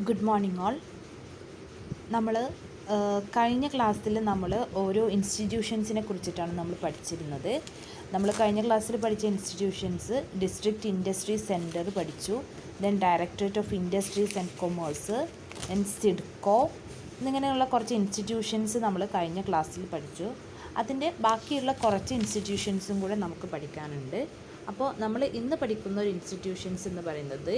Good morning all. നമ്മൾ കഴിഞ്ഞ ക്ലാസ്സിൽ നമ്മൾ ഓരോ ഇൻസ്റ്റിറ്റ്യൂഷൻസിനെ കുറിച്ചിട്ടാണ് നമ്മൾ പഠിച്ചിരുന്നത്. നമ്മൾ കഴിഞ്ഞ ക്ലാസ്സിൽ പഠിച്ച ഇൻസ്റ്റിറ്റ്യൂഷൻസ് ഡിസ്ട്രിക്റ്റ് ഇൻഡസ്ട്രി സെൻറ്റർ പഠിച്ചു, then directorate of industries and commerce, then SIDCO എന്നിങ്ങനെയുള്ള കുറച്ച് ഇൻസ്റ്റിറ്റ്യൂഷൻസ് നമ്മൾ കഴിഞ്ഞ ക്ലാസ്സിൽ പഠിച്ചു. അതിൻ്റെ ബാക്കിയുള്ള കുറച്ച് ഇൻസ്റ്റിറ്റ്യൂഷൻസും കൂടെ നമുക്ക് പഠിക്കാനുണ്ട്. അപ്പോൾ നമ്മൾ ഇന്ന് പഠിക്കുന്ന ഒരു ഇൻസ്റ്റിറ്റ്യൂഷൻസ് എന്ന് പറയുന്നത്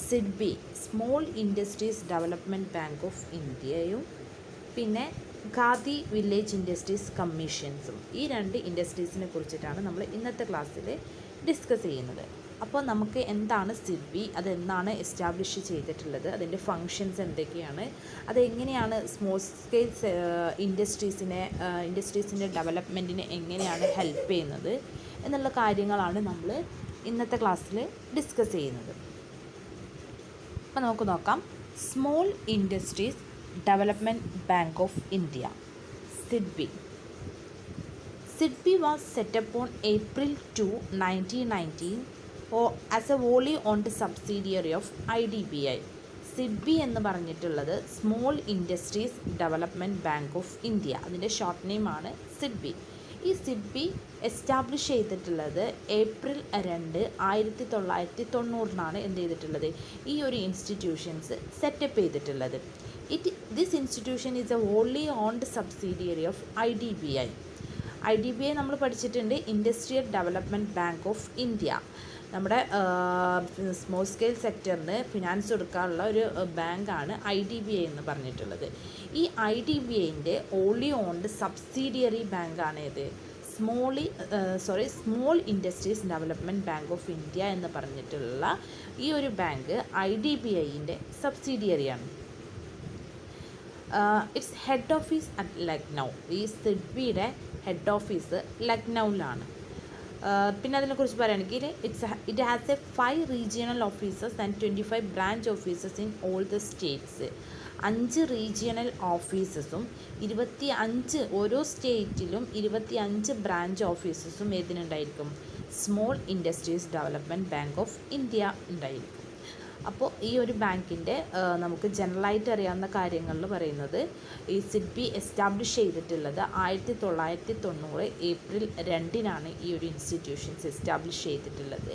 SIDBI, small industries development bank of ഇന്ത്യയും പിന്നെ ഖാദി വില്ലേജ് ഇൻഡസ്ട്രീസ് കമ്മീഷൻസും. ഈ രണ്ട് ഇൻഡസ്ട്രീസിനെ കുറിച്ചിട്ടാണ് നമ്മൾ ഇന്നത്തെ ക്ലാസ്സിൽ ഡിസ്കസ് ചെയ്യുന്നത്. അപ്പോൾ നമുക്ക് എന്താണ് സിഡ്ബി, അതെന്താണ് എസ്റ്റാബ്ലിഷ് ചെയ്തിട്ടുള്ളത്, അതിൻ്റെ ഫങ്ഷൻസ് എന്തൊക്കെയാണ്, അതെങ്ങനെയാണ് സ്മോൾ സ്കെയിൽ ഇൻഡസ്ട്രീസിൻ്റെ ഡെവലപ്മെൻറ്റിനെ എങ്ങനെയാണ് ഹെൽപ്പ് ചെയ്യുന്നത് എന്നുള്ള കാര്യങ്ങളാണ് നമ്മൾ ഇന്നത്തെ ക്ലാസ്സിൽ ഡിസ്കസ് ചെയ്യുന്നത്. അപ്പോൾ നമുക്ക് നോക്കാം. Small industries development bank of India, SIDBI. SIDBI was set up on April 2, 1919 as a wholly owned subsidiary of IDBI. SIDBI എന്ന് പറഞ്ഞിട്ടുള്ളത് small industries development bank of India, അതിൻ്റെ ഷോർട്ട് നെയിമാണ് സിഡ്ബി. ഈ സിഡ്ബി എസ്റ്റാബ്ലിഷ് ചെയ്തിട്ടുള്ളത് April 2, 1990 എന്ത് ചെയ്തിട്ടുള്ളത്, ഈ ഒരു ഇൻസ്റ്റിറ്റ്യൂഷൻസ് സെറ്റപ്പ് ചെയ്തിട്ടുള്ളത്. This institution is a wholly owned subsidiary of IDBI. IDBI നമ്മൾ പഠിച്ചിട്ടുണ്ട്, industrial development bank of India. നമ്മുടെ സ്മോൾ സ്കെയിൽ സെക്ടറിന് ഫിനാൻസ് കൊടുക്കാനുള്ള ഒരു ബാങ്കാണ് IDBI എന്ന് പറഞ്ഞിട്ടുള്ളത്. ഈ IDBIൻ്റെ ഓൺലി ഓൺഡ് സബ്സിഡിയറി ബാങ്കാണ് ഇത് small industries development bank of India എന്ന് പറഞ്ഞിട്ടുള്ള ഈ ഒരു ബാങ്ക് IDBIൻ്റെ സബ്സിഡിയറിയാണ്. Its head office at Lucknow. ഈ സിഡ്ബിയുടെ ഹെഡ് ഓഫീസ് ലക്നൗവിലാണ്. പിന്നെ അതിനെക്കുറിച്ച് പറയുകയാണെങ്കിൽ it has 5 regional offices and 25 branch offices in all the states. 5 regional ഓഫീസസും 25 ഓരോ സ്റ്റേറ്റിലും 25 ബ്രാഞ്ച് ഓഫീസസും ഏതിനുണ്ടായിരിക്കും, small industries development bank of India ഉണ്ടായിരിക്കും. അപ്പോൾ ഈ ഒരു ബാങ്കിൻ്റെ നമുക്ക് ജനറലായിട്ട് അറിയാവുന്ന കാര്യങ്ങളിൽ പറയുന്നത്, ഈ സിഡ്ബി എസ്റ്റാബ്ലിഷ് ചെയ്തിട്ടുള്ളത് 1990 ഏപ്രിൽ 2 ഈ ഒരു ഇൻസ്റ്റിറ്റ്യൂഷൻസ് എസ്റ്റാബ്ലിഷ് ചെയ്തിട്ടുള്ളത്.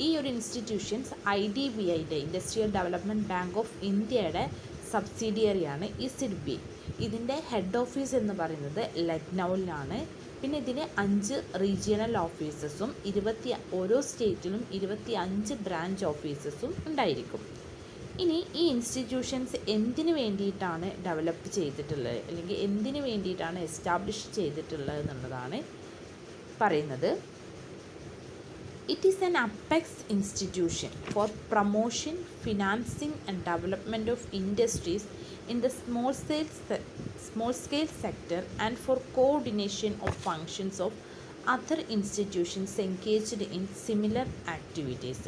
ഈ ഒരു ഇൻസ്റ്റിറ്റ്യൂഷൻസ് IDBIയുടെ ഇൻഡസ്ട്രിയൽ ഡെവലപ്മെൻറ്റ് ബാങ്ക് ഓഫ് ഇന്ത്യയുടെ സബ്സിഡിയറിയാണ് ഈ സിഡ്ബി. ഇതിൻ്റെ ഹെഡ് ഓഫീസ് എന്ന് പറയുന്നത് ലക്നൗവിലാണ്. പിന്നെ ഇതിന് 5 റീജിയണൽ ഓഫീസസും ഓരോ സ്റ്റേറ്റിലും 25 ബ്രാഞ്ച് ഓഫീസസും ഉണ്ടായിരിക്കും. ഇനി ഈ ഇൻസ്റ്റിറ്റ്യൂഷൻസ് എന്തിനു വേണ്ടിയിട്ടാണ് ഡെവലപ്പ് ചെയ്തിട്ടുള്ളത്, അല്ലെങ്കിൽ എന്തിനു വേണ്ടിയിട്ടാണ് എസ്റ്റാബ്ലിഷ് ചെയ്തിട്ടുള്ളത് എന്നുള്ളതാണ് പറയുന്നത്. It is an apex institution for promotion, financing and development of industries in the small scale sector and for coordination of functions of other institutions engaged in similar activities.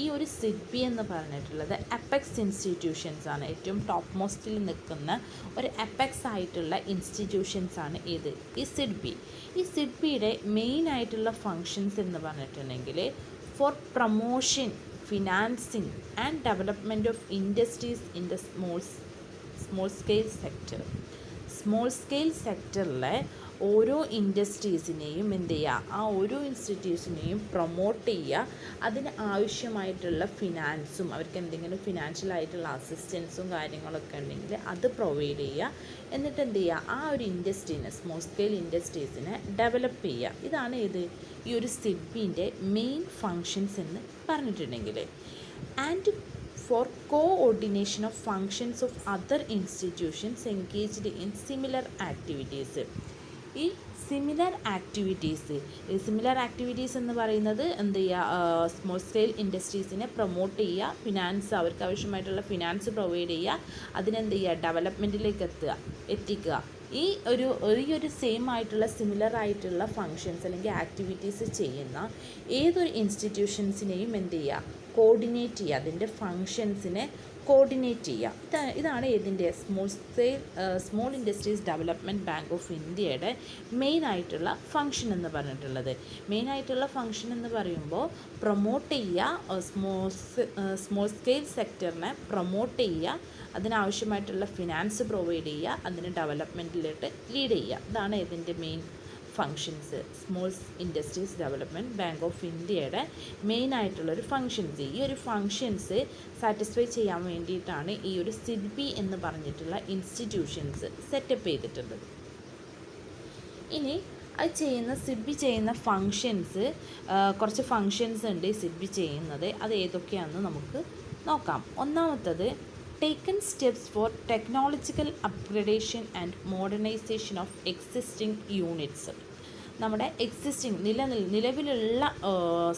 ഈ ഒരു SIDBI എന്ന് പറഞ്ഞിട്ടുള്ളത് apex institutions ആണ്. ഏറ്റവും top മോസ്റ്റിൽ നിൽക്കുന്ന ഒരു apex ആയിട്ടുള്ള institutions ആണ് ഇത്, ഈ സിഡ്ബി. ഈ സിഡ്ബിയുടെ മെയിൻ ആയിട്ടുള്ള ഫങ്ഷൻസ് എന്ന് പറഞ്ഞിട്ടുണ്ടെങ്കിൽ for promotion, financing and development of industries in the small scale സെക്ടറിലെ ഓരോ ഇൻഡസ്ട്രീസിനെയും എന്ത് ചെയ്യുക, ആ ഓരോ ഇൻസ്റ്റിറ്റ്യൂഷനെയും പ്രൊമോട്ട് ചെയ്യുക. അതിന് ആവശ്യമായിട്ടുള്ള ഫിനാൻസും, അവർക്ക് എന്തെങ്കിലും ഫിനാൻഷ്യൽ ആയിട്ടുള്ള അസിസ്റ്റൻസും കാര്യങ്ങളൊക്കെ ഉണ്ടെങ്കിൽ അത് പ്രൊവൈഡ് ചെയ്യുക. എന്നിട്ട് എന്ത് ചെയ്യുക, ആ ഒരു ഇൻഡസ്ട്രീനെ, സ്മോൾ സ്കെയിൽ ഇൻഡസ്ട്രീസിനെ ഡെവലപ്പ് ചെയ്യുക. ഇതാണ് ഈ ഒരു സിഡ്ബിൻ്റെ മെയിൻ ഫങ്ഷൻസ് എന്ന് പറഞ്ഞിട്ടുണ്ടെങ്കിൽ. And for coordination of functions of other institutions engaged in similar activities. ഈ സിമിലർ ആക്ടിവിറ്റീസ് എന്ന് പറയുന്നത് എന്ത് ചെയ്യുക, സ്മോൾ സ്കെയിൽ ഇൻഡസ്ട്രീസിനെ പ്രൊമോട്ട് ചെയ്യുക, ഫിനാൻസ്, അവർക്ക് ആവശ്യമായിട്ടുള്ള ഫിനാൻസ് പ്രൊവൈഡ് ചെയ്യുക, അതിനെന്ത് ചെയ്യുക, ഡെവലപ്മെൻറ്റിലേക്ക് എത്തിക്കുക. ഈ ഒരു സെയിം ആയിട്ടുള്ള സിമിലർ ആയിട്ടുള്ള ഫങ്ഷൻസ് അല്ലെങ്കിൽ ആക്ടിവിറ്റീസ് ചെയ്യുന്ന ഏതൊരു ഇൻസ്റ്റിറ്റ്യൂഷൻസിനെയും എന്ത് ചെയ്യുക, കോർഡിനേറ്റ് ചെയ്യുക, അതിൻ്റെ ഫങ്ഷൻസിനെ കോർഡിനേറ്റ് ചെയ്യുക. ഇതാണ് ഇതിൻ്റെ small industries development bank of ഇന്ത്യയുടെ മെയിനായിട്ടുള്ള ഫങ്ഷൻ എന്ന് പറഞ്ഞിട്ടുള്ളത്. മെയിനായിട്ടുള്ള ഫങ്ഷൻ എന്ന് പറയുമ്പോൾ പ്രൊമോട്ട് ചെയ്യുക, സ്മോൾ സ്കെയിൽ സെക്ടറിനെ പ്രൊമോട്ട് ചെയ്യുക, അതിനാവശ്യമായിട്ടുള്ള ഫിനാൻസ് പ്രൊവൈഡ് ചെയ്യുക, അതിന് ഡെവലപ്മെൻറ്റിലോട്ട് ലീഡ് ചെയ്യുക. ഇതാണ് ഇതിൻ്റെ main functions. Small industries development bank of ഇന്ത്യയുടെ മെയിനായിട്ടുള്ളൊരു ഫങ്ഷൻസ്. ഈ ഒരു ഫങ്ഷൻസ് സാറ്റിസ്ഫൈ ചെയ്യാൻ വേണ്ടിയിട്ടാണ് ഈ ഒരു സിഡ്ബി എന്ന് പറഞ്ഞിട്ടുള്ള ഇൻസ്റ്റിറ്റ്യൂഷൻസ് സെറ്റപ്പ് ചെയ്തിട്ടുള്ളത്. ഇനി അത് സിഡ്ബി ചെയ്യുന്ന ഫങ്ഷൻസ്, കുറച്ച് ഫങ്ഷൻസ് ഉണ്ട് സിഡ്ബി ചെയ്യുന്നത്. അത് ഏതൊക്കെയാണെന്ന് നമുക്ക് നോക്കാം. ഒന്നാമത്തത്, taken steps for technological upgradation and modernization of existing units. നമ്മുടെ നിലവിലുള്ള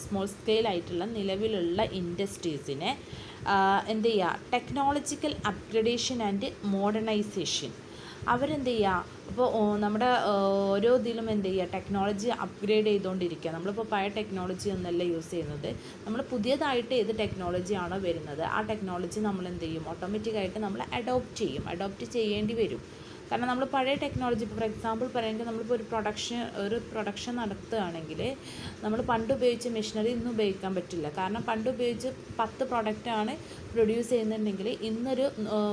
സ്മോൾ സ്കെയിലായിട്ടുള്ള നിലവിലുള്ള ഇൻഡസ്ട്രീസിനെ എന്ത് ചെയ്യുക, ടെക്നോളജിക്കൽ അപ്ഗ്രഡേഷൻ ആൻഡ് മോഡേണൈസേഷൻ അവരെന്ത് ചെയ്യുക. അപ്പോൾ നമ്മുടെ ഓരോ ഇതിലും എന്ത് ചെയ്യുക, ടെക്നോളജി അപ്ഗ്രേഡ് ചെയ്തുകൊണ്ടിരിക്കുക. നമ്മളിപ്പോൾ പഴയ ടെക്നോളജി ഒന്നല്ല യൂസ് ചെയ്യുന്നത്, നമ്മൾ പുതിയതായിട്ട് ഏത് ടെക്നോളജിയാണോ വരുന്നത് ആ ടെക്നോളജി നമ്മൾ എന്ത് ചെയ്യും, ഓട്ടോമാറ്റിക്കായിട്ട് നമ്മൾ അഡോപ്റ്റ് ചെയ്യേണ്ടി വരും. കാരണം നമ്മൾ പഴയ ടെക്നോളജി, ഫോർ എക്സാമ്പിൾ പറയുമെങ്കിൽ നമ്മളിപ്പോൾ ഒരു പ്രൊഡക്ഷൻ നടത്തുകയാണെങ്കിൽ നമ്മൾ പണ്ട് ഉപയോഗിച്ച മെഷീനറി ഇന്ന് ഉപയോഗിക്കാൻ പറ്റില്ല. കാരണം പണ്ട് ഉപയോഗിച്ച് 10 പ്രൊഡക്റ്റാണ് പ്രൊഡ്യൂസ് ചെയ്യുന്നുണ്ടെങ്കിൽ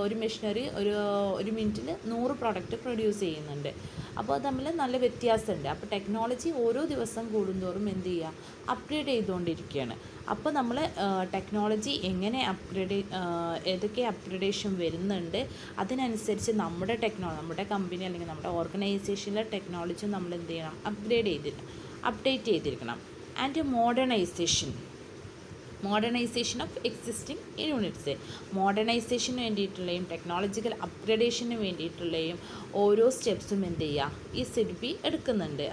ഒരു മെഷീനറി ഒരു മിനിറ്റിൽ 100 പ്രൊഡക്റ്റ് പ്രൊഡ്യൂസ് ചെയ്യുന്നുണ്ട്. അപ്പോൾ അത് തമ്മിൽ നല്ല വ്യത്യാസമുണ്ട്. അപ്പോൾ ടെക്നോളജി ഓരോ ദിവസം കൂടുന്തോറും എന്ത് ചെയ്യുക, അപ്ഗ്രേഡ് ചെയ്തുകൊണ്ടിരിക്കുകയാണ്. അപ്പോൾ നമ്മൾ ടെക്നോളജി എങ്ങനെ ഏതൊക്കെ അപ്ഗ്രഡേഷൻ വരുന്നുണ്ട് അതിനനുസരിച്ച് നമ്മുടെ കമ്പനി അല്ലെങ്കിൽ നമ്മുടെ ഓർഗനൈസേഷനിലെ ടെക്നോളജി നമ്മൾ എന്ത് ചെയ്യണം, അപ്ഡേറ്റ് ചെയ്തിരിക്കണം. And modernisation of existing units. മോഡേണൈസേഷന് വേണ്ടിയിട്ടുള്ളയും ടെക്നോളജിക്കൽ അപ്ഗ്രഡേഷന് വേണ്ടിയിട്ടുള്ളയും ഓരോ സ്റ്റെപ്സും എന്ത് ചെയ്യുക, ഈ സിഡ്ബി എടുക്കുന്നുണ്ട്.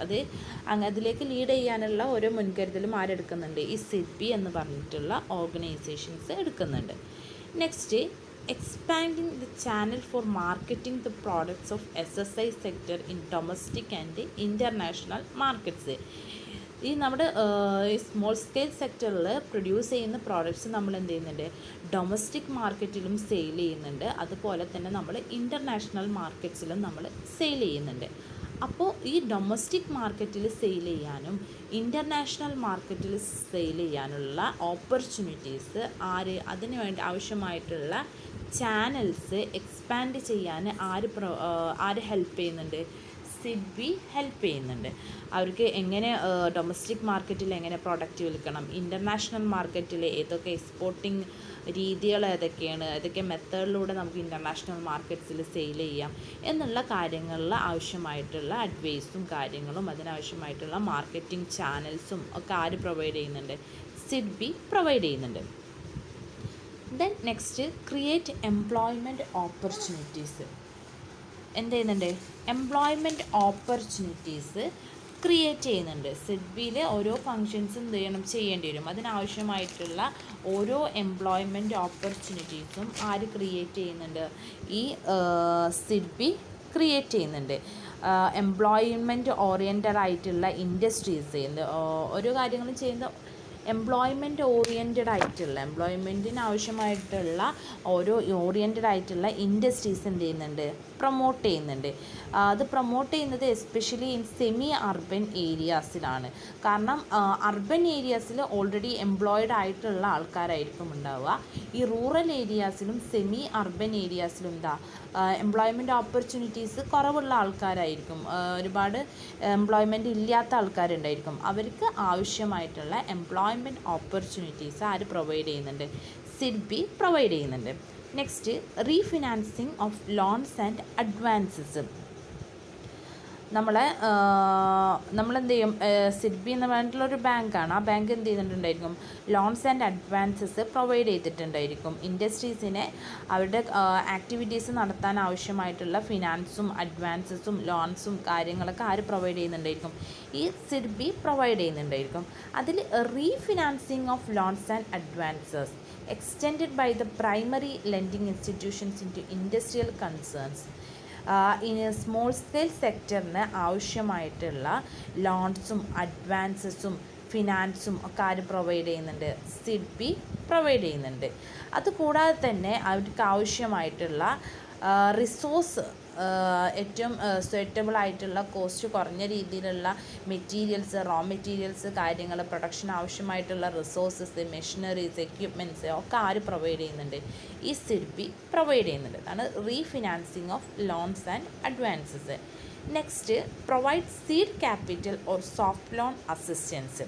അതിലേക്ക് ലീഡ് ചെയ്യാനുള്ള ഓരോ മുൻകരുതലും ആരെടുക്കുന്നുണ്ട്, ഈ സിഡ്ബി എന്ന് പറഞ്ഞിട്ടുള്ള ഓർഗനൈസേഷൻസ് എടുക്കുന്നുണ്ട്. Next, expanding the channel for marketing the products of SSI sector in domestic and international markets. ഈ നമ്മുടെ സ്മോൾ സ്കെയിൽ സെക്ടറിൽ പ്രൊഡ്യൂസ് ചെയ്യുന്ന പ്രോഡക്റ്റ്സ് നമ്മൾ എന്ത് ചെയ്യുന്നുണ്ട്, ഡൊമസ്റ്റിക് മാർക്കറ്റിലും സെയിൽ ചെയ്യുന്നുണ്ട്, അതുപോലെ തന്നെ നമ്മൾ ഇൻ്റർനാഷണൽ മാർക്കറ്റ്സിലും നമ്മൾ സെയിൽ ചെയ്യുന്നുണ്ട്. അപ്പോൾ ഈ ഡൊമസ്റ്റിക് മാർക്കറ്റിൽ സെയിൽ ചെയ്യാനും ഇൻ്റർനാഷണൽ മാർക്കറ്റിൽ സെയിൽ ചെയ്യാനുള്ള ഓപ്പർച്യൂണിറ്റീസ് അതിന് വേണ്ടി ആവശ്യമായിട്ടുള്ള ചാനൽസ് എക്സ്പാൻഡ് ചെയ്യാൻ ആര് ഹെൽപ്പ് ചെയ്യുന്നുണ്ട്, സിഡ്ബി ഹെൽപ്പ് ചെയ്യുന്നുണ്ട്. അവർക്ക് എങ്ങനെ ഡൊമസ്റ്റിക് മാർക്കറ്റിൽ എങ്ങനെ പ്രോഡക്റ്റ് വിൽക്കണം, ഇൻ്റർനാഷണൽ മാർക്കറ്റിൽ ഏതൊക്കെ എക്സ്പോർട്ടിങ് രീതികൾ ഏതൊക്കെ മെത്തേഡിലൂടെ നമുക്ക് ഇൻ്റർനാഷണൽ മാർക്കറ്റ്സിൽ സെയിൽ ചെയ്യാം എന്നുള്ള കാര്യങ്ങളിൽ ആവശ്യമായിട്ടുള്ള അഡ്വൈസും കാര്യങ്ങളും അതിനാവശ്യമായിട്ടുള്ള മാർക്കറ്റിംഗ് ചാനൽസും ഒക്കെ ആര് പ്രൊവൈഡ് ചെയ്യുന്നുണ്ട്, സിഡ്ബി പ്രൊവൈഡ് ചെയ്യുന്നുണ്ട്. Then next, create employment opportunities. എന്ത് ചെയ്യുന്നുണ്ട്, എംപ്ലോയ്മെൻറ്റ് ഓപ്പർച്യൂണിറ്റീസ് ക്രിയേറ്റ് ചെയ്യുന്നുണ്ട്. സിഡ്ബിയിൽ ഓരോ ഫങ്ഷൻസും ചെയ്യേണ്ടി വരും. അതിനാവശ്യമായിട്ടുള്ള ഓരോ എംപ്ലോയ്മെൻറ്റ് ഓപ്പർച്യൂണിറ്റീസും ആര് ക്രിയേറ്റ് ചെയ്യുന്നുണ്ട്, ഈ സിഡ്ബി ക്രിയേറ്റ് ചെയ്യുന്നുണ്ട്. എംപ്ലോയ്മെൻറ്റ് ഓറിയൻറ്റഡ് ആയിട്ടുള്ള ഇൻഡസ്ട്രീസ് ഓരോ കാര്യങ്ങളും ചെയ്യുന്ന എംപ്ലോയ്മെൻറ്റ് എംപ്ലോയ്മെൻറ്റിന് ആവശ്യമായിട്ടുള്ള ഓറിയൻറ്റഡ് ആയിട്ടുള്ള ഇൻഡസ്ട്രീസ് എന്ത് ചെയ്യുന്നുണ്ട്, പ്രൊമോട്ട് ചെയ്യുന്നുണ്ട്. അത് പ്രൊമോട്ട് ചെയ്യുന്നത് എസ്പെഷ്യലി ഇൻ സെമി അർബൻ ഏരിയാസിലാണ്. കാരണം അർബൻ ഏരിയാസിൽ ഓൾറെഡി എംപ്ലോയിഡ് ആയിട്ടുള്ള ആൾക്കാരായിരിക്കും ഉണ്ടാവുക. ഈ റൂറൽ ഏരിയാസിലും സെമി അർബൻ ഏരിയാസിലും എംപ്ലോയ്മെൻറ്റ് ഓപ്പർച്യൂണിറ്റീസ് കുറവുള്ള ആൾക്കാരായിരിക്കും, ഒരുപാട് എംപ്ലോയ്മെൻറ്റ് ഇല്ലാത്ത ആൾക്കാരുണ്ടായിരിക്കും. അവർക്ക് ആവശ്യമായിട്ടുള്ള എംപ്ലോയ്മെൻറ്റ് ഓപ്പർച്യൂണിറ്റീസ് ആര് പ്രൊവൈഡ് ചെയ്യുന്നുണ്ട്, സിഡ്ബി പ്രൊവൈഡ് ചെയ്യുന്നുണ്ട്. Next, refinancing of loans and advances. നമ്മളെന്ത് ചെയ്യും, സിഡ്ബി എന്ന് പറഞ്ഞിട്ടുള്ളൊരു ബാങ്കാണ്. ആ ബാങ്ക് എന്ത് ചെയ്തിട്ടുണ്ടായിരിക്കും, ലോൺസ് ആൻഡ് അഡ്വാൻസസ് പ്രൊവൈഡ് ചെയ്തിട്ടുണ്ടായിരിക്കും. ഇൻഡസ്ട്രീസിനെ അവരുടെ ആക്ടിവിറ്റീസ് നടത്താൻ ആവശ്യമായിട്ടുള്ള ഫിനാൻസും അഡ്വാൻസസും ലോൺസും കാര്യങ്ങളൊക്കെ ആര് പ്രൊവൈഡ് ചെയ്യുന്നുണ്ടായിരിക്കും, ഈ സിഡ്ബി പ്രൊവൈഡ് ചെയ്യുന്നുണ്ടായിരിക്കും. അതിൽ refinancing of loans and advances extended by the primary lending institutions into industrial concerns. Small scale സെക്ടറിന് ആവശ്യമായിട്ടുള്ള ലോൺസും അഡ്വാൻസസും ഫിനാൻസും ഒക്കെ ആര് പ്രൊവൈഡ് ചെയ്യുന്നുണ്ട്? സിഡ്ബി പ്രൊവൈഡ് ചെയ്യുന്നുണ്ട്. അതുകൂടാതെ തന്നെ അവർക്ക് ആവശ്യമായിട്ടുള്ള റിസോഴ്സ് ഏറ്റവും സ്യൂറ്റബിൾ ആയിട്ടുള്ള കോസ്റ്റ് കുറഞ്ഞ രീതിയിലുള്ള മെറ്റീരിയൽസ്, റോ മെറ്റീരിയൽസ്, കാര്യങ്ങൾ, പ്രൊഡക്ഷൻ ആവശ്യമായിട്ടുള്ള റിസോഴ്സസ്, മെഷീനറീസ്, എക്യുപ്മെൻറ്റ്സ് ഒക്കെ ആര് പ്രൊവൈഡ് ചെയ്യുന്നുണ്ട്? ഈ സിഡ്ബി പ്രൊവൈഡ് ചെയ്യുന്നുണ്ട്. അതാണ് refinancing of loans and advances. Next, provide seed capital or soft loan assistance.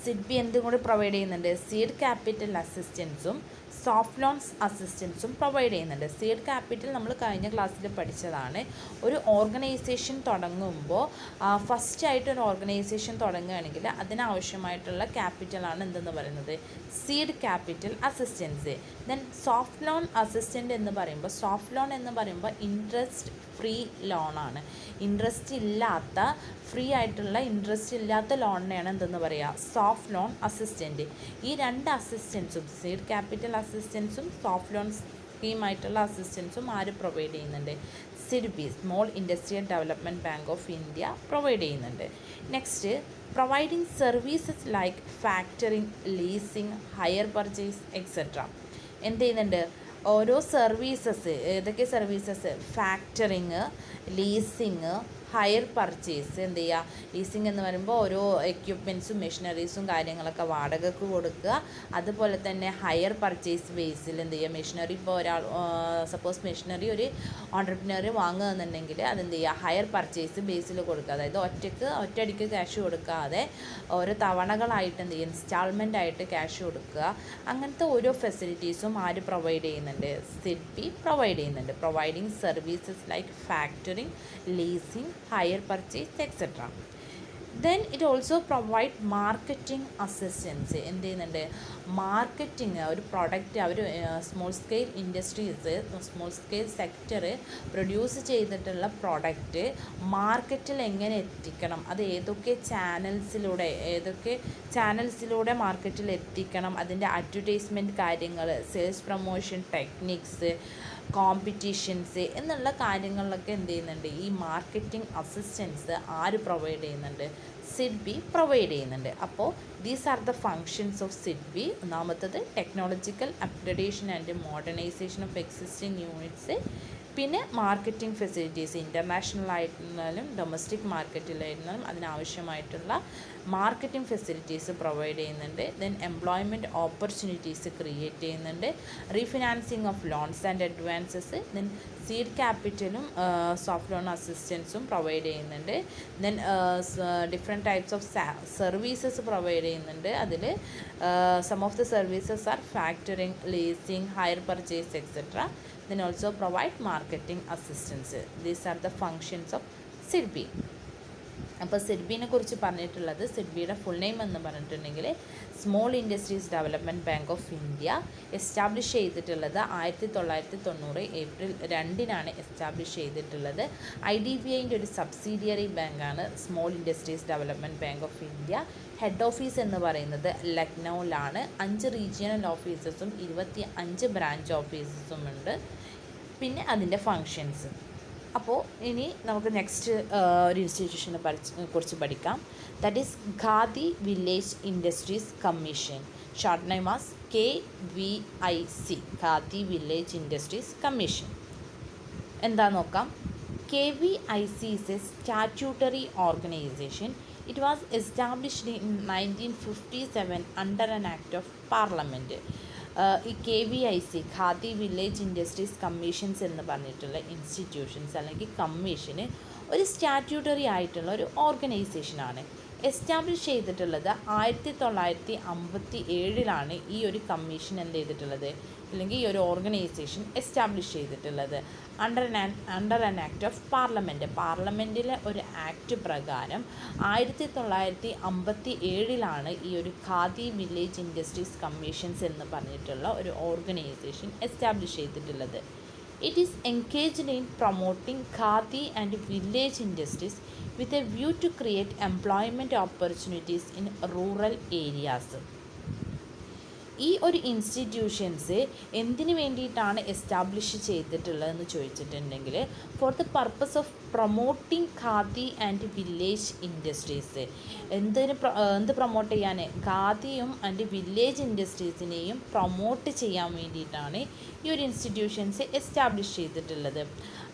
SIDBI എന്തും കൂടി പ്രൊവൈഡ് ചെയ്യുന്നുണ്ട്? സീഡ് ക്യാപിറ്റൽ അസിസ്റ്റൻസും സോഫ്റ്റ് ലോൺസ് അസിസ്റ്റൻസും പ്രൊവൈഡ് ചെയ്യുന്നുണ്ട്. സീഡ് ക്യാപിറ്റൽ നമ്മൾ കഴിഞ്ഞ ക്ലാസ്സിൽ പഠിച്ചതാണ്. ഒരു ഓർഗനൈസേഷൻ തുടങ്ങുമ്പോൾ ഫസ്റ്റായിട്ട് ഒരു ഓർഗനൈസേഷൻ തുടങ്ങുകയാണെങ്കിൽ അതിനാവശ്യമായിട്ടുള്ള ക്യാപിറ്റലാണ് എന്തെന്ന് പറയുന്നത്? Seed capital assistance. Then soft loan assistant എന്ന് പറയുമ്പോൾ ഇൻട്രസ്റ്റ് ഫ്രീ ലോണാണ്. ഫ്രീ ആയിട്ടുള്ള ഇൻട്രസ്റ്റ് ഇല്ലാത്ത ലോണിനെയാണ് എന്തെന്ന് പറയുക? Soft loan assistant. ഈ രണ്ട് അസിസ്റ്റൻസും, സീഡ് ക്യാപിറ്റൽ അസിസ്റ്റൻസും സോഫ്റ്റ് ലോൺ സ്കീമായിട്ടുള്ള അസിസ്റ്റൻസും ആര് പ്രൊവൈഡ് ചെയ്യുന്നുണ്ട്? SIDBI, small industrial development bank of India provide ചെയ്യുന്നുണ്ട്. Next, providing services like factoring, leasing, hire purchase etcetera. എന്ത് ചെയ്യുന്നുണ്ട്? ഓരോ സർവീസസ്, ഏതൊക്കെ services? Factoring, leasing, hire purchase. എന്ത് ചെയ്യുക? ലീസിങ് എന്ന് പറയുമ്പോൾ ഓരോ എക്യുപ്മെൻറ്റ്സും മെഷീനറീസും കാര്യങ്ങളൊക്കെ വാടകയ്ക്ക് കൊടുക്കുക. അതുപോലെ തന്നെ ഹയർ പർച്ചേസ് ബേസിൽ എന്ത് ചെയ്യുക? മെഷീനറി, ഇപ്പോൾ ഒരാൾ സപ്പോസ് മെഷീനറി ഒരു ഓൺട്രപ്രനർ വാങ്ങുകയെന്നുണ്ടെങ്കിൽ അതെന്ത് ചെയ്യുക? ഹയർ പർച്ചേസ് ബേസിൽ കൊടുക്കുക. അതായത് ഒറ്റയടിക്ക് ക്യാഷ് കൊടുക്കാതെ ഓരോ തവണകളായിട്ട് എന്ത് ചെയ്യുക? ഇൻസ്റ്റാൾമെൻ്റ് ആയിട്ട് ക്യാഷ് കൊടുക്കുക. അങ്ങനത്തെ ഓരോ ഫെസിലിറ്റീസും ആര് പ്രൊവൈഡ് ചെയ്യുന്നുണ്ട്? സിഡ്ബി പ്രൊവൈഡ് ചെയ്യുന്നുണ്ട്. Providing services like factoring, leasing, hire purchase, etc. Then it also provide marketing assistance. എന്ത് ചെയ്യുന്നുണ്ട്? മാർക്കറ്റിംഗ്, ഒരു പ്രൊഡക്റ്റ് അവർ small scale industries, small scale sector produce ചെയ്തിട്ടുള്ള പ്രൊഡക്റ്റ് മാർക്കറ്റിൽ എങ്ങനെ എത്തിക്കണം, അത് ഏതൊക്കെ ചാനൽസിലൂടെ മാർക്കറ്റിൽ എത്തിക്കണം, അതിൻ്റെ അഡ്വർടൈസ്മെൻറ്റ് കാര്യങ്ങൾ, സെയിൽസ് പ്രൊമോഷൻ ടെക്നിക്സ്, കോമ്പറ്റീഷൻസ് എന്നുള്ള കാര്യങ്ങളിലൊക്കെ എന്ത് ചെയ്യുന്നുണ്ട്? ഈ മാർക്കറ്റിംഗ് അസിസ്റ്റൻസ് ആര് പ്രൊവൈഡ് ചെയ്യുന്നുണ്ട്? സിഡ്ബി പ്രൊവൈഡ് ചെയ്യുന്നുണ്ട്. അപ്പോൾ these are the functions of SIDBI. ഒന്നാമത്തത് technological upgradation and modernisation of existing units. പിന്നെ മാർക്കറ്റിംഗ് ഫെസിലിറ്റീസ്, ഇൻ്റർനാഷണൽ ആയിരുന്നാലും ഡൊമസ്റ്റിക് മാർക്കറ്റിലായിരുന്നാലും അതിനാവശ്യമായിട്ടുള്ള മാർക്കറ്റിംഗ് ഫെസിലിറ്റീസ് പ്രൊവൈഡ് ചെയ്യുന്നുണ്ട്. ദെൻ എംപ്ലോയ്മെൻറ്റ് ഓപ്പർച്യൂണിറ്റീസ് ക്രിയേറ്റ് ചെയ്യുന്നുണ്ട്. Refinancing of loans and advances. Then seed ക്യാപിറ്റലും soft loan അസിസ്റ്റൻസും provide ചെയ്യുന്നുണ്ട്. Then different types of services provide ചെയ്യുന്നുണ്ട്. അതിൽ some of the services R factoring, leasing, hire purchase etcetera. Then also provide marketing assistance. These are the functions of SIDBI. അപ്പോൾ സിഡ്ബിനെ കുറിച്ച് പറഞ്ഞിട്ടുള്ളത്, സിഡ്ബിയുടെ full name എന്ന് പറഞ്ഞിട്ടുണ്ടെങ്കിൽ small industries development bank of India. Establish ചെയ്തിട്ടുള്ളത് 1990 April 2 establish ചെയ്തിട്ടുള്ളത്. IDBIൻ്റെ ഒരു subsidiary ബാങ്കാണ് small industries development bank of India. Head office എന്ന് പറയുന്നത് ലക്നൗവിലാണ്. 5 റീജിയണൽ ഓഫീസസും 25 ബ്രാഞ്ച് ഓഫീസസും ഉണ്ട്. പിന്നെ അതിൻ്റെ ഫങ്ഷൻസ്. അപ്പോൾ ഇനി നമുക്ക് നെക്സ്റ്റ് ഒരു ഇൻസ്റ്റിറ്റ്യൂഷനെ കുറിച്ച് പഠിക്കാം. That is khadi village industries commission. Short name as KVIC, khadi village industries commission. എന്താ നോക്കാം. KVIC is a statutory organization. It was established in 1957 under an Act of Parliament. ഈ KVIC, khadi village industries commissions എന്ന് പറഞ്ഞിട്ടുള്ള institutions അല്ലെങ്കിൽ commission ഒരു statutory ആയിട്ടുള്ള ഒരു ഓർഗനൈസേഷനാണ്. Establish ചെയ്തിട്ടുള്ളത് 1957 ഈ ഒരു കമ്മീഷൻ എന്ത് ചെയ്തിട്ടുള്ളത്, അല്ലെങ്കിൽ ഈ ഒരു ഓർഗനൈസേഷൻ എസ്റ്റാബ്ലിഷ് ചെയ്തിട്ടുള്ളത് under an act of parliament. പാർലമെൻറ്റിലെ ഒരു ആക്ട് പ്രകാരം 1957 ഈ ഒരു ഖാദി വില്ലേജ് ഇൻഡസ്ട്രീസ് കമ്മീഷൻസ് എന്ന് പറഞ്ഞിട്ടുള്ള ഒരു ഓർഗനൈസേഷൻ എസ്റ്റാബ്ലിഷ് ചെയ്തിട്ടുള്ളത്. It is engaged in promoting khadi and village industries with a view to create employment opportunities in rural areas. ഈ ഒരു ഇൻസ്റ്റിറ്റ്യൂഷൻസ് എന്തിനു വേണ്ടിയിട്ടാണ് എസ്റ്റാബ്ലിഷ് ചെയ്തിട്ടുള്ളതെന്ന് ചോദിച്ചിട്ടുണ്ടെങ്കിൽ for the purpose of promoting khadi and village industries. എന്ത് promote ചെയ്യാൻ? ഖാദിയും and village ഇൻഡസ്ട്രീസിനെയും promote ചെയ്യാൻ വേണ്ടിയിട്ടാണ് ഈ ഒരു ഇൻസ്റ്റിറ്റ്യൂഷൻസ് എസ്റ്റാബ്ലിഷ് ചെയ്തിട്ടുള്ളത്.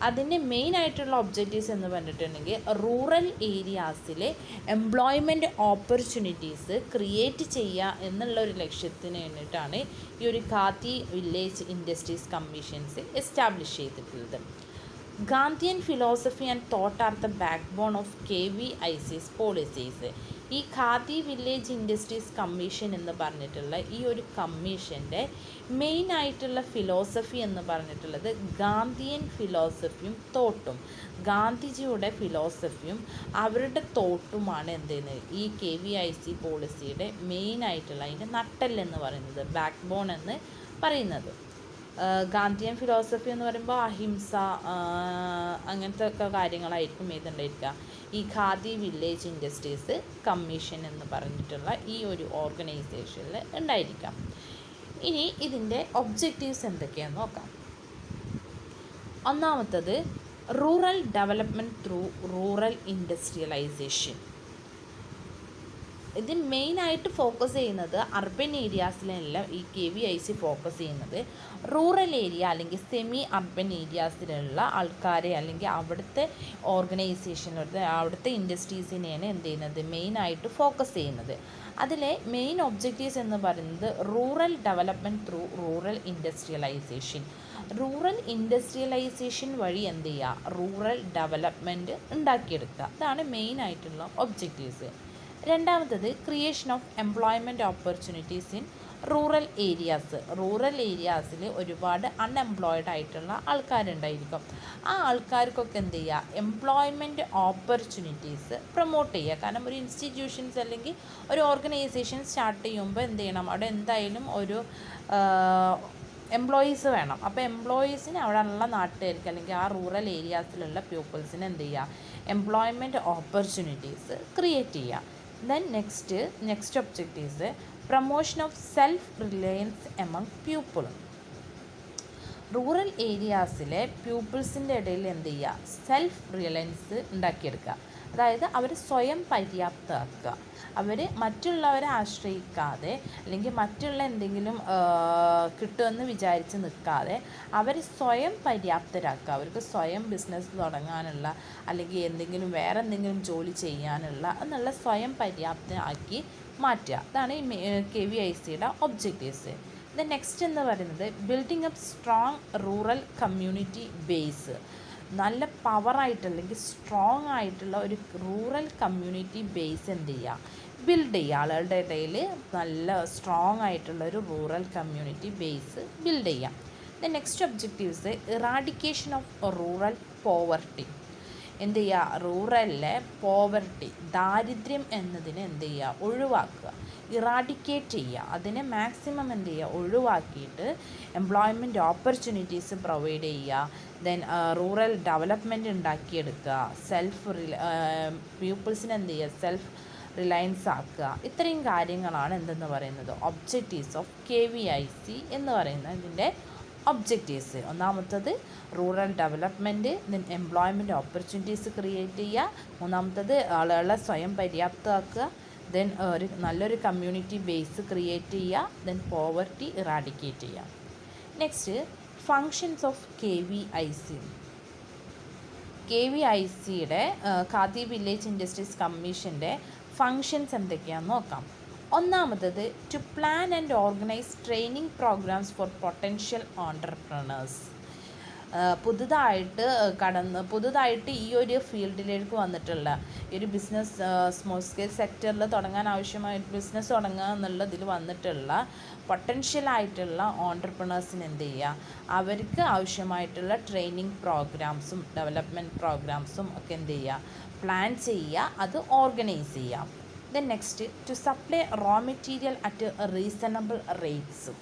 അതിൻ്റെ മെയിൻ ആയിട്ടുള്ള ഒബ്ജക്റ്റീവ്സ് എന്ന് പറഞ്ഞിട്ടുണ്ടെങ്കിൽ റൂറൽ ഏരിയാസിലെ എംപ്ലോയ്മെൻറ്റ് ഓപ്പർച്യൂണിറ്റീസ് ക്രിയേറ്റ് ചെയ്യുക എന്നുള്ള ഒരു ലക്ഷ്യത്തിന് വേണ്ടിയിട്ടാണ് ഈ ഒരു khadi village industries commissions establish ചെയ്തിട്ടുള്ളത്. Gandhian philosophy and thought are the backbone of KVIC's policies. ഈ ഖാദി വില്ലേജ് ഇൻഡസ്ട്രീസ് കമ്മീഷൻ എന്ന് പറഞ്ഞിട്ടുള്ള ഈ ഒരു കമ്മീഷൻ്റെ മെയിൻ ആയിട്ടുള്ള ഫിലോസഫി എന്ന് പറഞ്ഞിട്ടുള്ളത് ഗാന്ധിയൻ ഫിലോസഫിയും തോട്ടും, ഗാന്ധിജിയുടെ ഫിലോസഫിയും അവരുടെ തോട്ടുമാണ് എന്തെന്ന് ഈ KVIC പോളിസിയുടെ മെയിൻ ആയിട്ടുള്ള അതിൻ്റെ നട്ടെല്ലെന്ന് പറയുന്നത്, ബാക്ക് ബോൺ എന്ന് പറയുന്നത്. ഗാന്ധിയൻ ഫിലോസഫി എന്ന് പറയുമ്പോൾ അഹിംസ അങ്ങനത്തെ ഒക്കെ കാര്യങ്ങളായിരിക്കും ഇതുണ്ടായിരിക്കുക. ഈ ഖാദി വില്ലേജ് ഇൻഡസ്ട്രീസ് കമ്മീഷൻ എന്ന് പറഞ്ഞിട്ടുള്ള ഈ ഒരു ഓർഗനൈസേഷനിൽ ഉണ്ടായിരിക്കാം. ഇനി ഇതിൻ്റെ ഒബ്ജക്റ്റീവ്സ് എന്തൊക്കെയാണെന്ന് നോക്കാം. ഒന്നാമത്തത് rural development through rural industrialisation. ഇത് മെയിനായിട്ട് ഫോക്കസ് ചെയ്യുന്നത് അർബൻ ഏരിയാസിലല്ല ഈ KVIC ഫോക്കസ് ചെയ്യുന്നത്. റൂറൽ ഏരിയ അല്ലെങ്കിൽ സെമി അർബൻ ഏരിയാസിലുള്ള ആൾക്കാരെ അല്ലെങ്കിൽ അവിടുത്തെ അവിടുത്തെ ഇൻഡസ്ട്രീസിനെയാണ് എന്ത് ചെയ്യുന്നത് മെയിനായിട്ട് ഫോക്കസ് ചെയ്യുന്നത്. അതിലെ മെയിൻ ഒബ്ജക്റ്റീവ്സ് എന്ന് പറയുന്നത് rural development through rural industrialisation. Rural industrialisation വഴി എന്ത് ചെയ്യുക? റൂറൽ ഡെവലപ്മെൻറ്റ് ഉണ്ടാക്കിയെടുക്കുക. അതാണ് മെയിനായിട്ടുള്ള ഒബ്ജക്റ്റീവ്സ്. രണ്ടാമത്തത് creation of employment opportunities in rural areas. Rural ഏരിയാസിൽ ഒരുപാട് അൺഎംപ്ലോയ്ഡ് ആയിട്ടുള്ള ആൾക്കാരുണ്ടായിരിക്കും. ആ ആൾക്കാർക്കൊക്കെ എന്ത് ചെയ്യുക? എംപ്ലോയ്മെൻറ്റ് ഓപ്പർച്യൂണിറ്റീസ് പ്രൊമോട്ട് ചെയ്യുക. കാരണം ഒരു ഇൻസ്റ്റിറ്റ്യൂഷൻസ് അല്ലെങ്കിൽ ഒരു ഓർഗനൈസേഷൻ സ്റ്റാർട്ട് ചെയ്യുമ്പോൾ എന്ത് ചെയ്യണം? അവിടെ എന്തായാലും ഒരു എംപ്ലോയീസ് വേണം. അപ്പോൾ എംപ്ലോയീസിന് അവിടെയുള്ള നാട്ടുകാർക്ക് അല്ലെങ്കിൽ ആ റൂറൽ ഏരിയാസിലുള്ള പീപ്പിൾസിന് എന്ത് ചെയ്യുക? എംപ്ലോയ്മെൻറ്റ് ഓപ്പർച്യൂണിറ്റീസ് ക്രിയേറ്റ് ചെയ്യുക. Then next objectives promotion of self reliance among people. Rural ഏരിയാസിലെ പീപ്പിൾസിൻ്റെ ഇടയിൽ എന്ത് ചെയ്യുക? സെൽഫ് റിലയൻസ് ഉണ്ടാക്കിയെടുക്കുക. അതായത് അവർ സ്വയം പര്യാപ്തമാക്കുക. അവർ മറ്റുള്ളവരെ ആശ്രയിക്കാതെ അല്ലെങ്കിൽ മറ്റുള്ള എന്തെങ്കിലും കിട്ടുമെന്ന് വിചാരിച്ച് നിൽക്കാതെ അവർ സ്വയം പര്യാപ്തരാക്കുക. അവർക്ക് സ്വയം ബിസിനസ് തുടങ്ങാനുള്ള അല്ലെങ്കിൽ വേറെ എന്തെങ്കിലും ജോലി ചെയ്യാനുള്ള എന്നുള്ള സ്വയം പര്യാപ്തമാക്കി മാറ്റുക. അതാണ് ഈ KVICയുടെ ഒബ്ജക്റ്റീവ്സ്. നെക്സ്റ്റ് എന്ന് പറയുന്നത് building up strong rural community base. നല്ല പവറായിട്ട് അല്ലെങ്കിൽ സ്ട്രോങ് ആയിട്ടുള്ള ഒരു റൂറൽ കമ്മ്യൂണിറ്റി ബേസ് എന്ത് ചെയ്യുക? ബിൽഡ് ചെയ്യുക. ആളുകളുടെ ഇടയിൽ നല്ല സ്ട്രോങ് ആയിട്ടുള്ള ഒരു റൂറൽ കമ്മ്യൂണിറ്റി ബേസ് ബിൽഡ് ചെയ്യാം. Next objectives eradication of rural poverty. എന്ത് ചെയ്യുക? റൂറലിലെ പോവർട്ടി, ദാരിദ്ര്യം എന്നതിനെ എന്ത് ചെയ്യുക? ഒഴിവാക്കുക, ഇറാഡിക്കേറ്റ് ചെയ്യുക. അതിനെ മാക്സിമം എന്ത് ചെയ്യുക? ഒഴിവാക്കിയിട്ട് എംപ്ലോയ്മെൻറ്റ് ഓപ്പർച്യൂണിറ്റീസ് പ്രൊവൈഡ് ചെയ്യുക. ദെൻ റൂറൽ ഡെവലപ്മെൻറ്റ് ഉണ്ടാക്കിയെടുക്കുക. പീപ്പിൾസിനെ എന്ത് ചെയ്യുക? സെൽഫ് റിലയൻസ് ആക്കുക. ഇത്രയും കാര്യങ്ങളാണ് എന്തെന്ന് പറയുന്നത് ഒബ്ജക്റ്റീവ്സ് ഓഫ് KVIC എന്ന് പറയുന്നത്. ഇതിൻ്റെ ഒബ്ജക്റ്റീവ്സ് ഒന്നാമത്തത് rural development, then employment opportunities create ചെയ്യുക. മൂന്നാമത്തത് ആളുകളെ സ്വയം പര്യാപ്തമാക്കുക. ദെൻ നല്ലൊരു കമ്മ്യൂണിറ്റി ബേസ് ക്രിയേറ്റ് ചെയ്യുക. ദെൻ പോവർട്ടി ഇറാഡിക്കേറ്റ് ചെയ്യുക. Next functions of KVIC. KVICയുടെ ഖാദി വില്ലേജ് ഇൻഡസ്ട്രീസ് കമ്മീഷൻ്റെ ഫങ്ഷൻസ് എന്തൊക്കെയാണെന്ന് നോക്കാം. ഒന്നാമത്തത് to plan and organise training programs for potential entrepreneurs. പുതുതായിട്ട് ഈ ഒരു ഫീൽഡിലേക്ക് വന്നിട്ടുള്ള ഈ ഒരു ബിസിനസ് സ്മോൾ സ്കെയിൽ സെക്ടറിൽ തുടങ്ങാൻ ആവശ്യമായിട്ട് ബിസിനസ് തുടങ്ങുക എന്നുള്ളതിൽ വന്നിട്ടുള്ള പൊട്ടൻഷ്യലായിട്ടുള്ള ഓൺടർപ്രണേഴ്സിന് എന്ത് ചെയ്യുക? അവർക്ക് ആവശ്യമായിട്ടുള്ള ട്രെയിനിങ് പ്രോഗ്രാംസും ഡെവലപ്മെൻറ്റ് പ്രോഗ്രാംസും ഒക്കെ എന്ത് ചെയ്യുക? പ്ലാൻ ചെയ്യുക, അത് ഓർഗനൈസ് ചെയ്യുക. Then next to supply raw material at reasonable rates.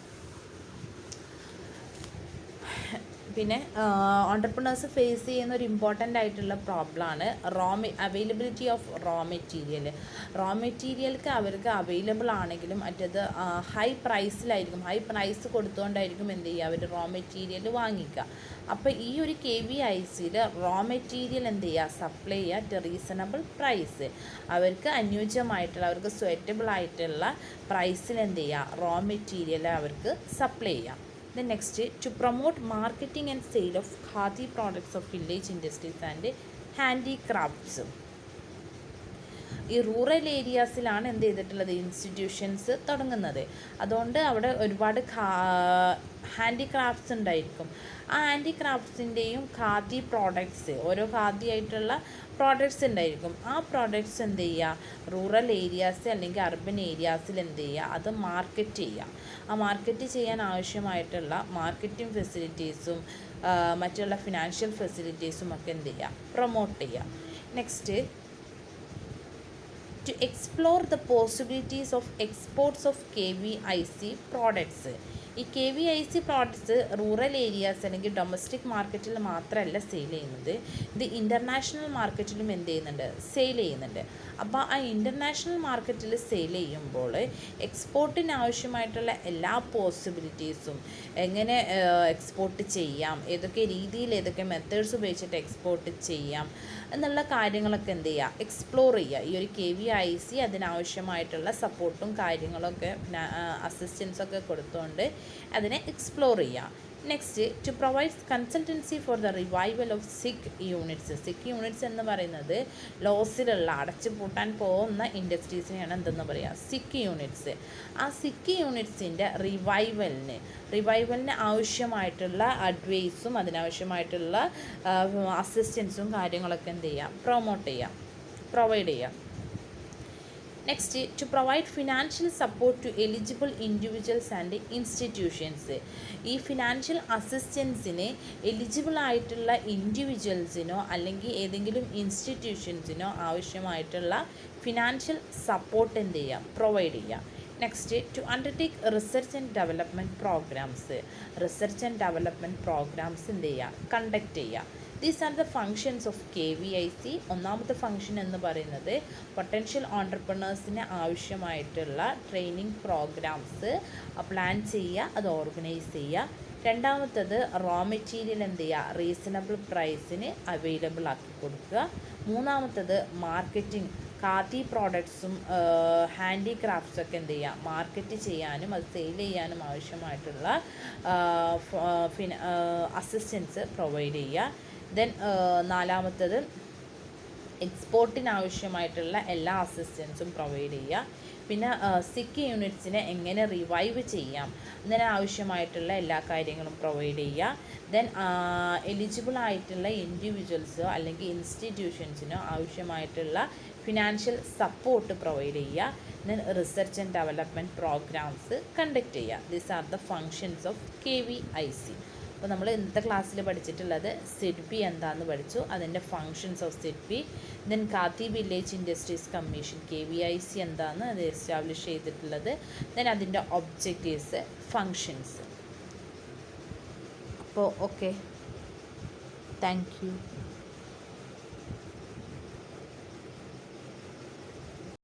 പിന്നെ ഓണ്ടർപ്രണേഴ്സ് ഫേസ് ചെയ്യുന്ന ഒരു ഇമ്പോർട്ടൻ്റ് ആയിട്ടുള്ള പ്രോബ്ലമാണ് അവൈലബിലിറ്റി ഓഫ് റോ മെറ്റീരിയൽക്ക് അവർക്ക് അവൈലബിൾ ആണെങ്കിലും മറ്റേത് ഹൈ പ്രൈസിലായിരിക്കും, ഹൈ പ്രൈസ് കൊടുത്തുകൊണ്ടായിരിക്കും എന്ത് ചെയ്യുക അവർ റോ മെറ്റീരിയൽ വാങ്ങിക്കുക. അപ്പോൾ ഈ ഒരു KVICയിൽ റോ മെറ്റീരിയൽ എന്ത് ചെയ്യുക സപ്ലൈ ചെയ്യുക അറ്റ് റീസണബിൾ പ്രൈസ്, അവർക്ക് അനുയോജ്യമായിട്ടുള്ള അവർക്ക് സ്യൂറ്റബിൾ ആയിട്ടുള്ള പ്രൈസിൽ എന്ത് ചെയ്യുക റോ മെറ്റീരിയൽ അവർക്ക് സപ്ലൈ ചെയ്യാം. Then next, to promote marketing and sale of khadi products of village industries and handicrafts. ഈ റൂറൽ ഏരിയാസിലാണ് എന്ത് ചെയ്തിട്ടുള്ളത് ഇൻസ്റ്റിറ്റ്യൂഷൻസ് തുടങ്ങുന്നത്. അതുകൊണ്ട് അവിടെ ഒരുപാട് ഹാൻഡിക്രാഫ്റ്റ്സ് ഉണ്ടായിരിക്കും. ആ ഹാൻഡിക്രാഫ്റ്റ്സിൻ്റെയും ഖാദി പ്രോഡക്ട്സ്, ഓരോ ഖാദി ആയിട്ടുള്ള പ്രോഡക്ട്സ് ഉണ്ടായിരിക്കും. ആ പ്രോഡക്ട്സ് എന്ത് ചെയ്യുക റൂറൽ ഏരിയാസ് അല്ലെങ്കിൽ അർബൻ ഏരിയാസിൽ എന്ത് ചെയ്യുക അത് മാർക്കറ്റ് ചെയ്യുക. ആ മാർക്കറ്റ് ചെയ്യാൻ ആവശ്യമായിട്ടുള്ള മാർക്കറ്റിംഗ് ഫെസിലിറ്റീസും മറ്റുള്ള ഫിനാൻഷ്യൽ ഫെസിലിറ്റീസും ഒക്കെ എന്ത് ചെയ്യുക പ്രൊമോട്ട് ചെയ്യുക. Next, to explore the possibilities of exports of KVIC products. ഈ KVIC പ്രോഡക്ട്സ് റൂറൽ ഏരിയാസ് അല്ലെങ്കിൽ ഡൊമസ്റ്റിക് മാർക്കറ്റിൽ മാത്രമല്ല സെയിൽ ചെയ്യുന്നത്, ഇത് ഇൻ്റർനാഷണൽ മാർക്കറ്റിലും എന്ത് ചെയ്യുന്നുണ്ട് സെയിൽ ചെയ്യുന്നുണ്ട്. അപ്പോൾ ആ ഇൻ്റർനാഷണൽ മാർക്കറ്റിൽ സെയിൽ ചെയ്യുമ്പോൾ എക്സ്പോർട്ടിന് ആവശ്യമായിട്ടുള്ള എല്ലാ പോസിബിലിറ്റീസും എങ്ങനെ എക്സ്പോർട്ട് ചെയ്യാം, ഏതൊക്കെ രീതിയിൽ ഏതൊക്കെ മെത്തേഡ്സ് ഉപയോഗിച്ചിട്ട് എക്സ്പോർട്ട് ചെയ്യാം എന്നുള്ള കാര്യങ്ങളൊക്കെ എന്ത് ചെയ്യുക എക്സ്പ്ലോർ ചെയ്യുക. ഈ ഒരു KVIC അതിനാവശ്യമായിട്ടുള്ള സപ്പോർട്ടും കാര്യങ്ങളൊക്കെ അസിസ്റ്റൻസൊക്കെ കൊടുത്തുകൊണ്ട് അതിനെ എക്സ്പ്ലോർ ചെയ്യുക. Next, to provide consultancy for the revival of sick units എന്ന് പറയുന്നത് ലോസിലുള്ള അടച്ചു പൂട്ടാൻ പോകുന്ന ഇൻഡസ്ട്രീസിനെയാണ് എന്തെന്ന് പറയുക സിക്ക് യൂണിറ്റ്സ്. ആ സിക്ക് യൂണിറ്റ്സിൻ്റെ റിവൈവലിന് ആവശ്യമായിട്ടുള്ള അഡ്വൈസും അതിനാവശ്യമായിട്ടുള്ള അസിസ്റ്റൻസും കാര്യങ്ങളൊക്കെ എന്ത് ചെയ്യുക പ്രൊവൈഡ് ചെയ്യുക. Next, to provide financial support to eligible individuals and institutions. ഈ ഫിനാൻഷ്യൽ അസിസ്റ്റൻസിന് എലിജിബിൾ ആയിട്ടുള്ള ഇൻഡിവിജ്വൽസിനോ അല്ലെങ്കിൽ ഏതെങ്കിലും ഇൻസ്റ്റിറ്റ്യൂഷൻസിനോ ആവശ്യമായിട്ടുള്ള ഫിനാൻഷ്യൽ സപ്പോർട്ട് എന്ത് ചെയ്യുക പ്രൊവൈഡ് ചെയ്യുക. Next, to undertake research and development programmes എന്ത് ചെയ്യുക കണ്ടക്ട് ചെയ്യുക. These are the functions of KVIC. ഒന്നാമത്തെ ഫങ്ഷൻ എന്ന് പറയുന്നത് പൊട്ടൻഷ്യൽ ഓൺടർപ്രണേഴ്സിന് ആവശ്യമായിട്ടുള്ള ട്രെയിനിങ് പ്രോഗ്രാംസ് പ്ലാൻ ചെയ്യുക, അത് ഓർഗനൈസ് ചെയ്യുക. രണ്ടാമത്തത് റോ മെറ്റീരിയൽ എന്ത് ചെയ്യുക റീസണബിൾ പ്രൈസിന് അവൈലബിൾ ആക്കി കൊടുക്കുക. മൂന്നാമത്തത് മാർക്കറ്റിംഗ്, ഖാദി പ്രോഡക്ട്സും ഹാൻഡിക്രാഫ്റ്റ്സൊക്കെ എന്ത് ചെയ്യുക മാർക്കറ്റ് ചെയ്യാനും അത് സെയിൽ ചെയ്യാനും ആവശ്യമായിട്ടുള്ള അസിസ്റ്റൻസ് പ്രൊവൈഡ് ചെയ്യുക. ദെൻ നാലാമത്തത് എക്സ്പോർട്ടിനാവശ്യമായിട്ടുള്ള എല്ലാ അസിസ്റ്റൻസും പ്രൊവൈഡ് ചെയ്യുക. പിന്നെ സിക്ക് യൂണിറ്റ്സിനെ എങ്ങനെ റിവൈവ് ചെയ്യാം അതിനാവശ്യമായിട്ടുള്ള എല്ലാ കാര്യങ്ങളും പ്രൊവൈഡ് ചെയ്യുക. ദെൻ എലിജിബിൾ ആയിട്ടുള്ള ഇൻഡിവിജ്വൽസോ അല്ലെങ്കിൽ ഇൻസ്റ്റിറ്റ്യൂഷൻസിനോ ആവശ്യമായിട്ടുള്ള ഫിനാൻഷ്യൽ സപ്പോർട്ട് പ്രൊവൈഡ് ചെയ്യുക. Then research and development programs conduct ചെയ്യുക. These are the functions of KVIC. അപ്പോൾ നമ്മൾ ഇന്നത്തെ ക്ലാസ്സിൽ പഠിച്ചിട്ടുള്ളത് സിഡ്ബി എന്താണെന്ന് പഠിച്ചു, അതിൻ്റെ functions of SIDBI. Then khadi village industries commission KVIC എന്താണെന്ന് അത് എസ്റ്റാബ്ലിഷ് ചെയ്തിട്ടുള്ളത്. ദെൻ അതിൻ്റെ ഒബ്ജക്റ്റീവ്സ്, ഫങ്ഷൻസ്. അപ്പോൾ ഓക്കെ, താങ്ക് യു.